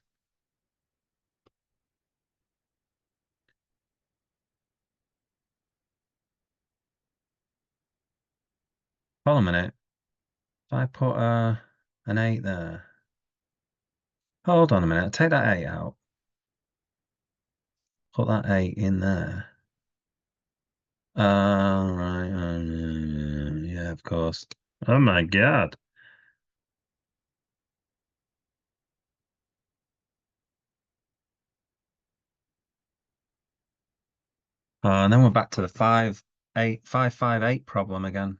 Hold on a minute. If I put an 8 there. Hold on a minute. Take that 8 out. Put that 8 in there. Right. Yeah, of course. Oh my God. And then we're back to the 5 8 5 5 8 problem again.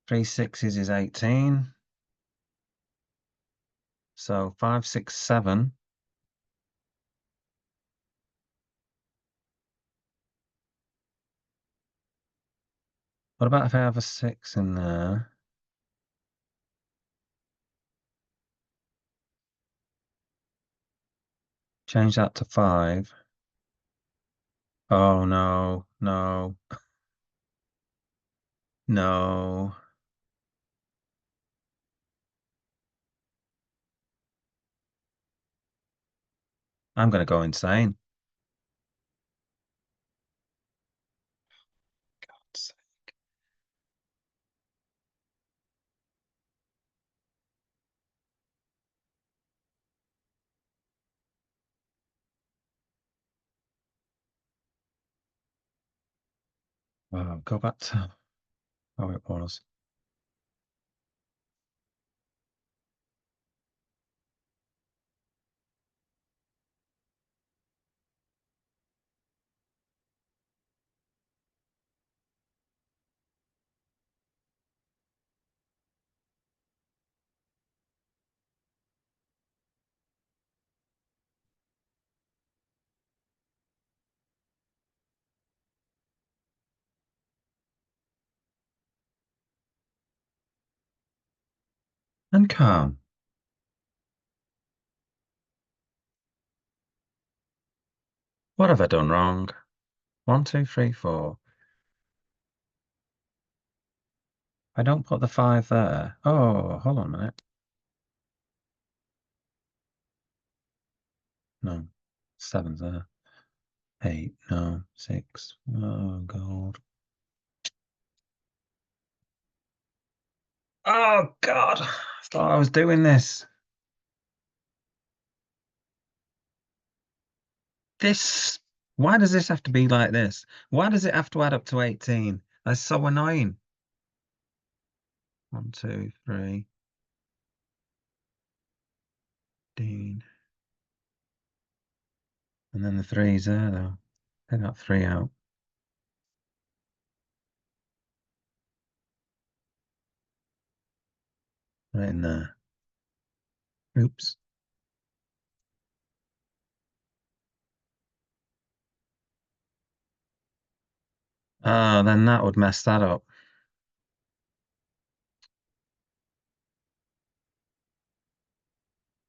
Three sixes is 18. So 5 6 7. What about if I have a 6 in there? Change that to 5. Oh no, no, no. I'm gonna go insane. Go back to how it was. And calm. What have I done wrong? 1 2 3 4. I don't put the 5 there. Oh, hold on a minute. No. 7's there. 8, no. 6. Oh, God. Oh, God. I thought I was doing this. This. Why does this have to be like this? Why does it have to add up to 18? That's so annoying. 1 2 3. Dean. And then the 3's there, though. Take that 3 out. Right in there. Oops. Oh, then that would mess that up.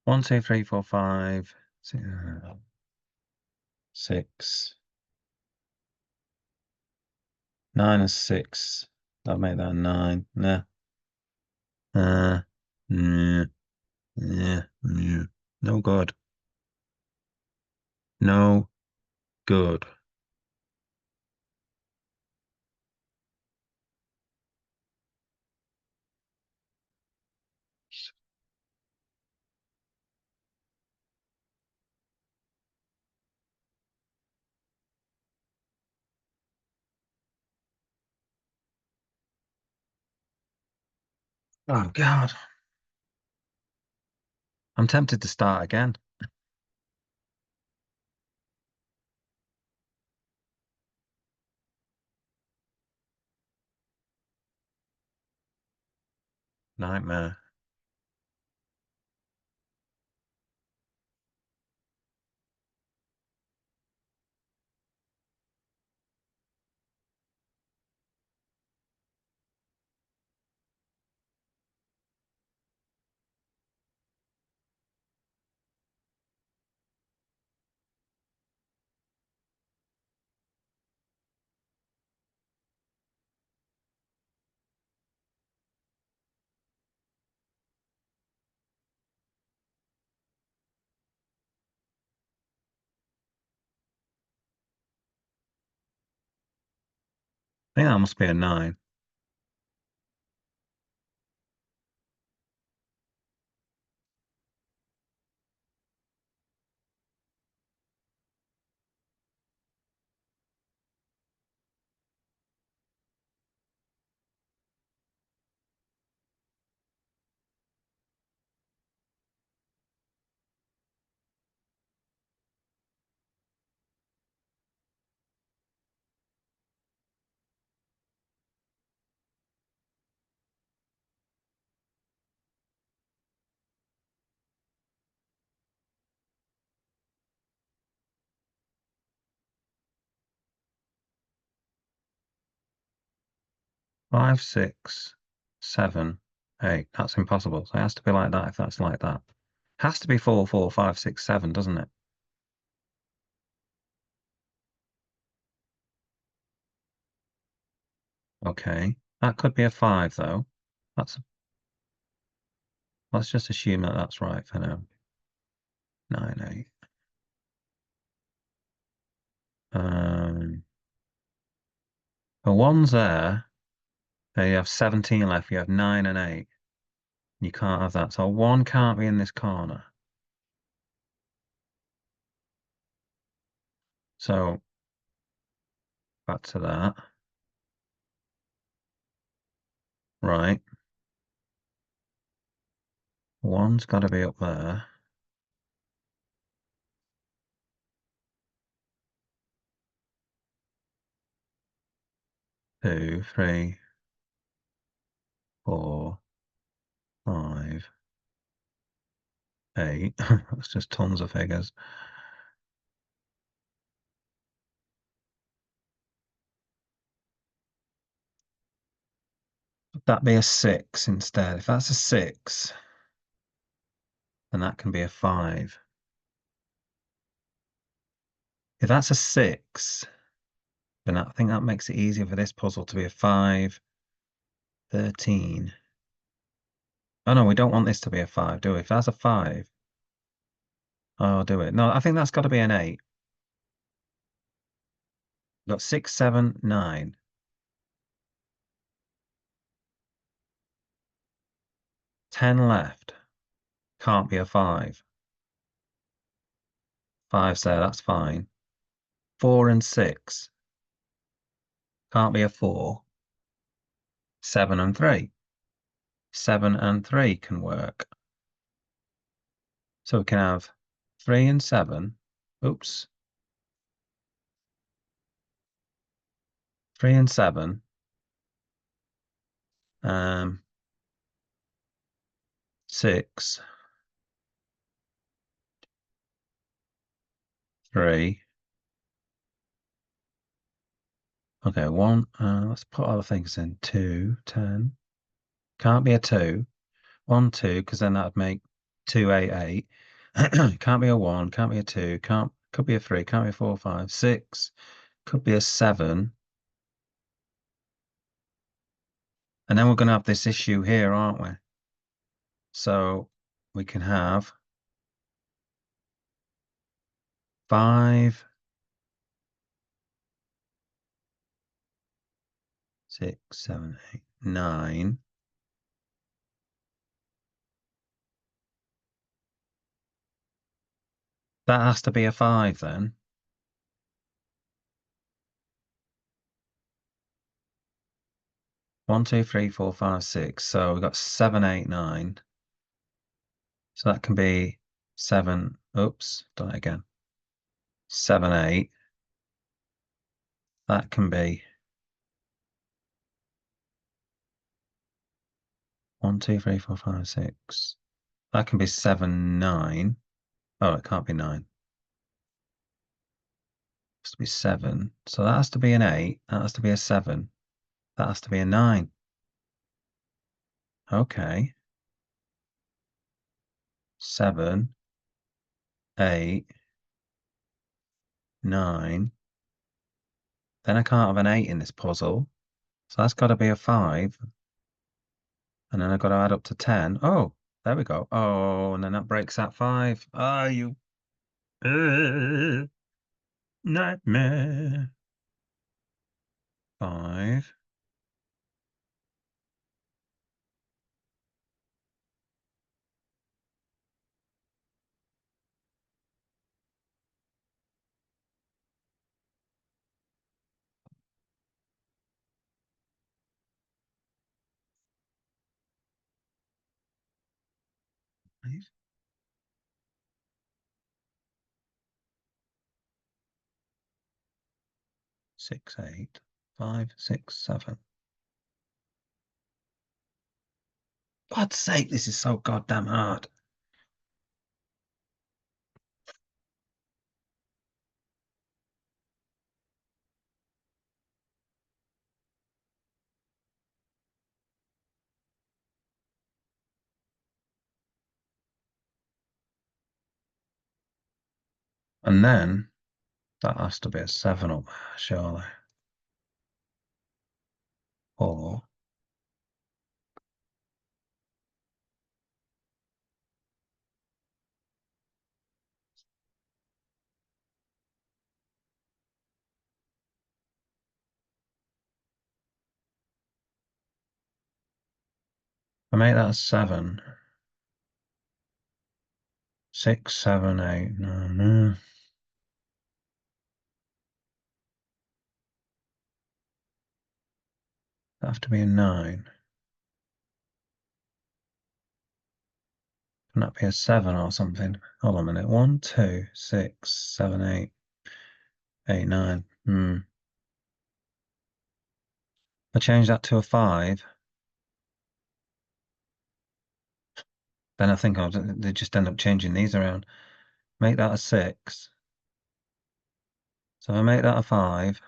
1 2 3 4 5 6 9 and 6. That'll make that 9. Nah. Uh, yeah, yeah, yeah. No good. No good. Oh, God. I'm tempted to start again. Nightmare. I think that must be a 9. 5, 6, 7, 8. That's impossible. So it has to be like that if that's like that. Has to be 4, 4, 5, 6, 7, doesn't it? Okay. That could be a 5 though. That's let's just assume that that's right for now. 9, 8. The one's there. So you have 17 left. You have 9 and 8. You can't have that. So 1 can't be in this corner. So back to that. Right. 1's got to be up there. 2, 3, 4, 5, 8. That's just tons of figures. Would that be a 6 instead? If that's a 6, then that can be a 5. If that's a 6, then I think that makes it easier for this puzzle to be a 5, 13. Oh no, we don't want this to be a 5, do we? If that's a 5, oh, do it. No, I think that's got to be an 8. We've got 6, 7, 9. 10 left. Can't be a 5. 5's there, that's fine. 4 and 6. Can't be a 4. 7 and 3. 7 and 3 can work. So we can have 3 and 7. Oops. 3 and 7. 6, 3. Okay, 1. Let's put all the things in. 2, 10. Can't be a 2. 1, 2, because then that would make 2, 8, 8. Can't be a 1. Can't be a 2. Could be a 3. Can't be a 4, 5, 6. Could be a 7. And then we're going to have this issue here, aren't we? So we can have 5, 6, 7, 8, 9. That has to be a 5 then. 1, 2, 3, 4, 5, 6. So we've got 7, 8, 9. So that can be 7. Oops, done it again. 7, 8. That can be 1, 2, 3, 4, 5, 6. That can be 7, 9. Oh, it can't be 9. It has to be 7. So that has to be an 8. That has to be a 7. That has to be a 9. Okay. 7, 8, 9. Then I can't have an 8 in this puzzle. So that's got to be a 5. And then I've got to add up to 10. Oh, there we go. Oh, and then that breaks that 5. Ah, you nightmare. 5. 6, 8, 5, 6, 7. God's sake, this is so goddamn hard. And then that has to be a 7 up there, surely. Or I make that a 7. 6, 7, 8, 9, that have to be a 9. Can that be a 7 or something? Hold on a minute. 1, 2, 6, 7, 8, 8, 9. I change that to a 5. Then I think they just end up changing these around. Make that a 6. So I make that a 5.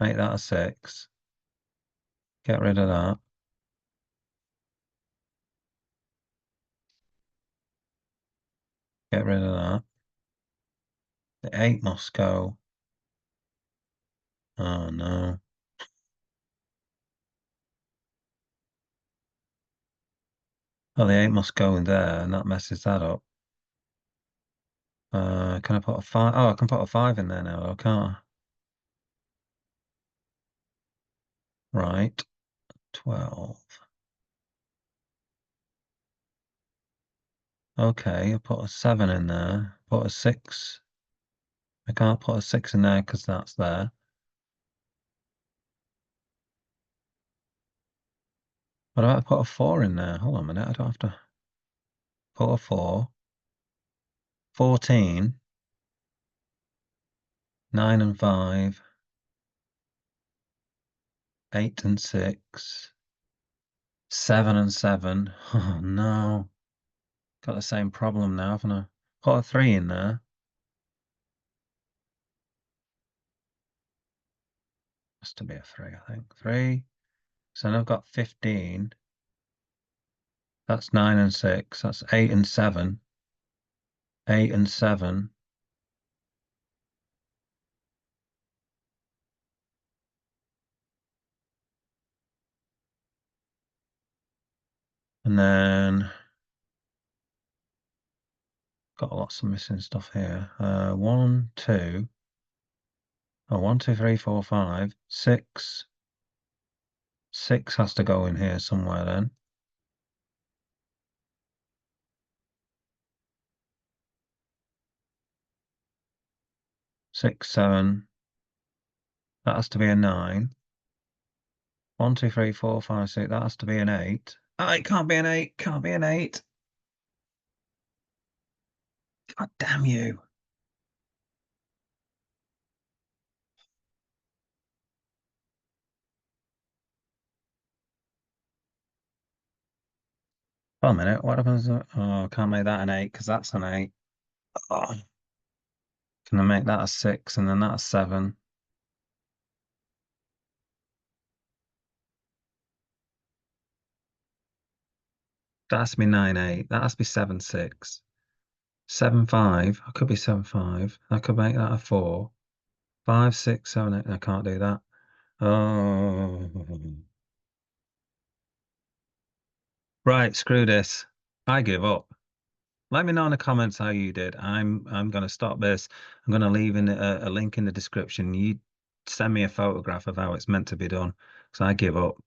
Make that a 6. Get rid of that. Get rid of that. The 8 must go. Oh no. Oh, the 8 must go in there, and that messes that up. Can I put a 5? Oh, I can put a 5 in there now, can't I? Right. 12. Okay, I put a 7 in there. Put a 6. I can't put a 6 in there because that's there. What about I put a 4 in there? Hold on a minute, I don't have to put a 4. 14. 9 and 5. 8 and 6. 7 and 7. Oh no. Got the same problem now, haven't I? Put a 3 in there. Has to be a 3, I think. 3. So then I've got 15. That's 9 and 6. That's 8 and 7. 8 and 7. And then got lots of missing stuff here. 1, 2. Oh, 1, 2, 3, 4, 5. 6. 6 has to go in here somewhere then. Six, 7. That has to be a 9. 1, 2, 3, 4, 5, 6. That has to be an 8. Oh, it can't be an 8. Can't be an 8. God damn you. Wait a minute. What happens? Oh, can't make that an 8 because that's an 8. Oh, can I make that a 6 and then that's 7? That has to be 9, 8. That has to be 7, 6. 7, 5. I could be 7, 5. I could make that a 4. 5, 6, 7, 8. I can't do that. Oh. Right, screw this. I give up. Let me know in the comments how you did. I'm going to stop this. I'm going to leave in a link in the description. You send me a photograph of how it's meant to be done, because I give up.